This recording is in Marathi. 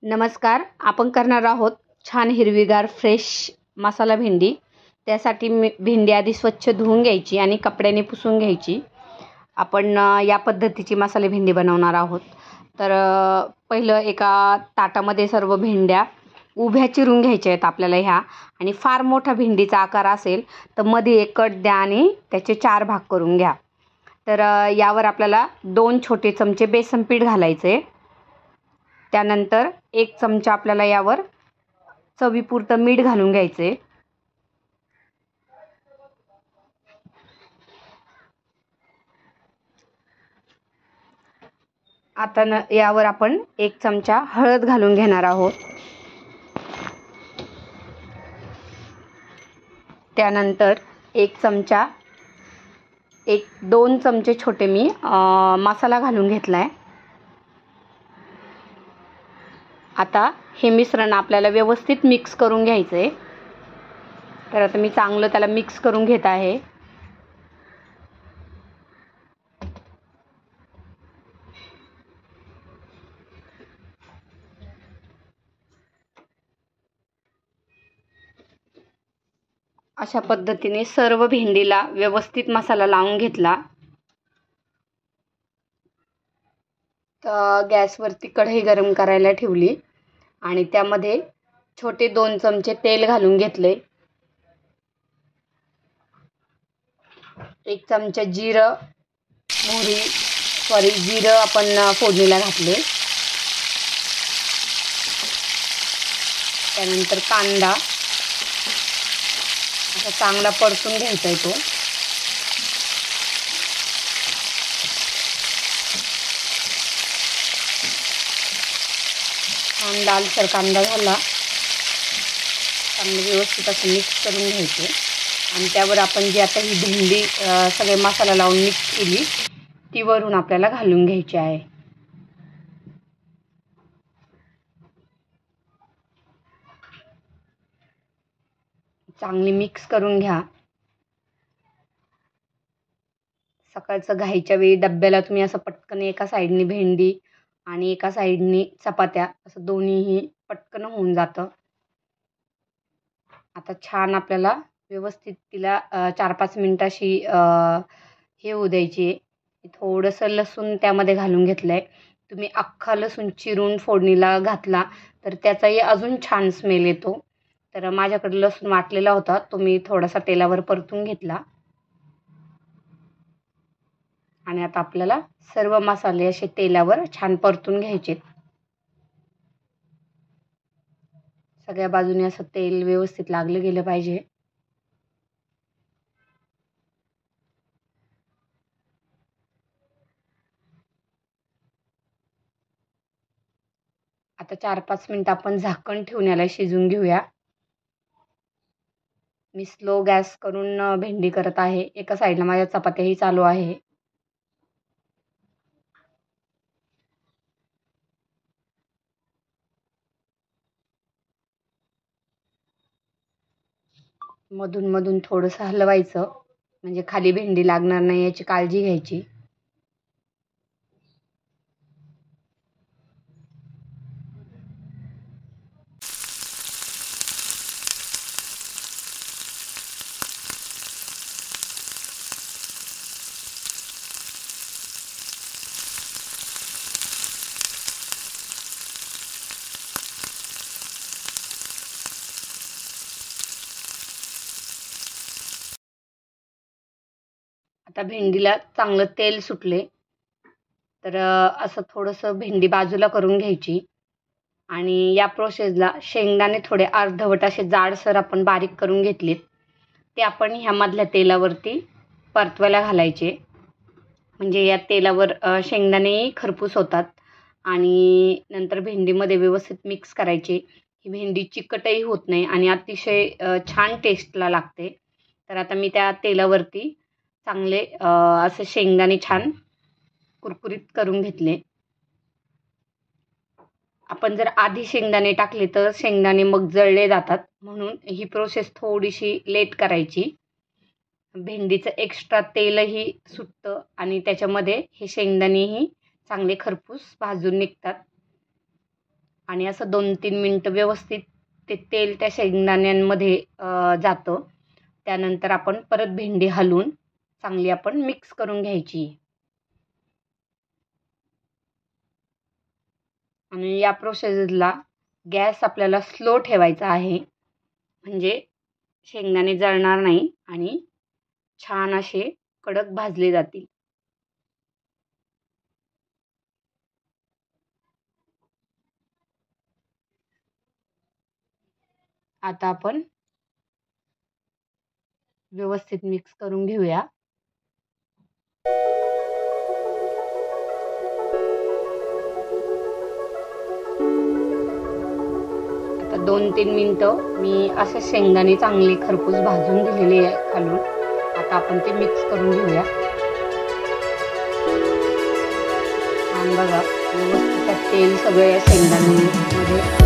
नमस्कार. आपण करणार आहोत छान हिरवीगार फ्रेश मसाला भेंडी. त्यासाठी भेंडी आधी स्वच्छ धुवून घ्यायची आणि कपड्याने पुसून घ्यायची. आपण या पद्धतीची मसाले भेंडी बनवणार आहोत. तर पहिलं एका ताटामध्ये सर्व भेंड्या उभ्या चिरून घ्यायच्या आहेत आपल्याला ह्या. आणि फार मोठा भेंडीचा आकार असेल तर मध्ये एक कट द्या आणि त्याचे 4 भाग करून घ्या. तर यावर आपल्याला 2 छोटे चमचे बेसन पीठ घालायचे. त्यानंतर 1 चमचा आपल्याला यावर चवीपुरतं मीठ घालून घ्यायचे. आता यावर आपण 1 चमचा हळद घालून घेणार आहोत. त्यानंतर 2 चमचे छोटे मी मसाला घालून घेतला आहे. आता हे मिश्रण आपल्याला व्यवस्थित मिक्स करून घ्यायचं आहे. तर आता मी चांगलं त्याला मिक्स करून घेत आहे. अशा पद्धतीने सर्व भेंडीला व्यवस्थित मसाला लावून घेतला. तर गॅसवरती कढई गरम करायला ठेवली आणि त्यामध्ये छोटे 2 चमचे तेल घालून घेतले. 1 चमचा जिरं आपण फोडणीला घातले. त्यानंतर कांदा असा चांगला परतून घ्यायचा आहे तो. छान लालसर कांदा झाला. चांगलं व्यवस्थित असं मिक्स करून घ्यायचं आणि त्यावर आपण जी आता ही भेंडी सगळे मसाला लावून मिक्स केली ती वरून आपल्याला घालून घ्यायची आहे. चांगली मिक्स करून घ्या. सकाळचं घाईच्या वेळी डब्याला तुम्ही असं पटकन एका साईडनी भेंडी आणि एका साईडनी चपात्या असं दोन्हीही पटकन होऊन जातं. आता छान आपल्याला व्यवस्थित तिला 4-5 मिनिटाशी हे होऊ द्यायची. थोडंसं लसूण त्यामध्ये घालून घेतलं आहे. तुम्ही अख्खा लसूण चिरून फोडणीला घातला तर त्याचाही अजून छान स्मेल येतो. तर माझ्याकडे लसूण वाटलेला होता, तो मी थोडासा तेलावर परतून घेतला. आणि आता आपल्याला सर्व मसाले असे तेलावर छान परतून घ्यायचे. सगळ्या बाजूने असं तेल व्यवस्थित लागलं गेलं पाहिजे. आता 4-5 मिनिट आपण झाकण ठेवून याला शिजून घेऊया. मी स्लो गॅस करून भेंडी करत आहे. एका साईडला माझ्या चपात्याही चालू आहे. मधून मधून थोडंसं हलवायचं म्हणजे खाली भेंडी लागणार नाही याची काळजी घ्यायची. आता भेंडीला चांगलं तेल सुटले. तर असं थोडंसं भेंडी बाजूला करून घ्यायची आणि या प्रोसेसला शेंगदाणे थोडे अर्धवट असे जाडसर आपण बारीक करून घेतलेत. ते आपण ह्यामधल्या तेलावरती परतवायला घालायचे. म्हणजे या तेलावर शेंगदाणेही खरपूस होतात आणि नंतर भेंडीमध्ये व्यवस्थित मिक्स करायचे. ही भेंडी चिकटही होत नाही आणि अतिशय छान टेस्टला लागते. तर आता मी त्या तेलावरती चांगले असे शेंगदाणे छान कुरकुरीत करून घेतले. आपण जर आधी शेंगदाणे टाकले तर शेंगदाणे मग जळले जातात, म्हणून ही प्रोसेस थोडीशी लेट करायची. भेंडीचं एक्स्ट्रा तेलही सुटतं आणि त्याच्यामध्ये हे शेंगदाणेही चांगले खरपूस भाजून निघतात. आणि असं 2-3 मिनटं व्यवस्थित ते तेल त्या शेंगदाण्यांमध्ये जातं. त्यानंतर आपण परत भेंडी हलवून चांगली आपण मिक्स करून घ्यायची. आणि या प्रोसेसला गॅस आपल्याला स्लो ठेवायचा आहे, म्हणजे शेंगदाणे जळणार नाही आणि छान असे कडक भाजले जातील. आता आपण व्यवस्थित मिक्स करून घेऊया. आता 2-3 मिनिटं मी असे शेंगदाणे चांगले खरपूस भाजून दिलेले आहे खालून. आता आपण ते मिक्स करून घेऊया. आणि बघा व्यवस्थित तेल सगळं या शेंगदाण्यांमध्ये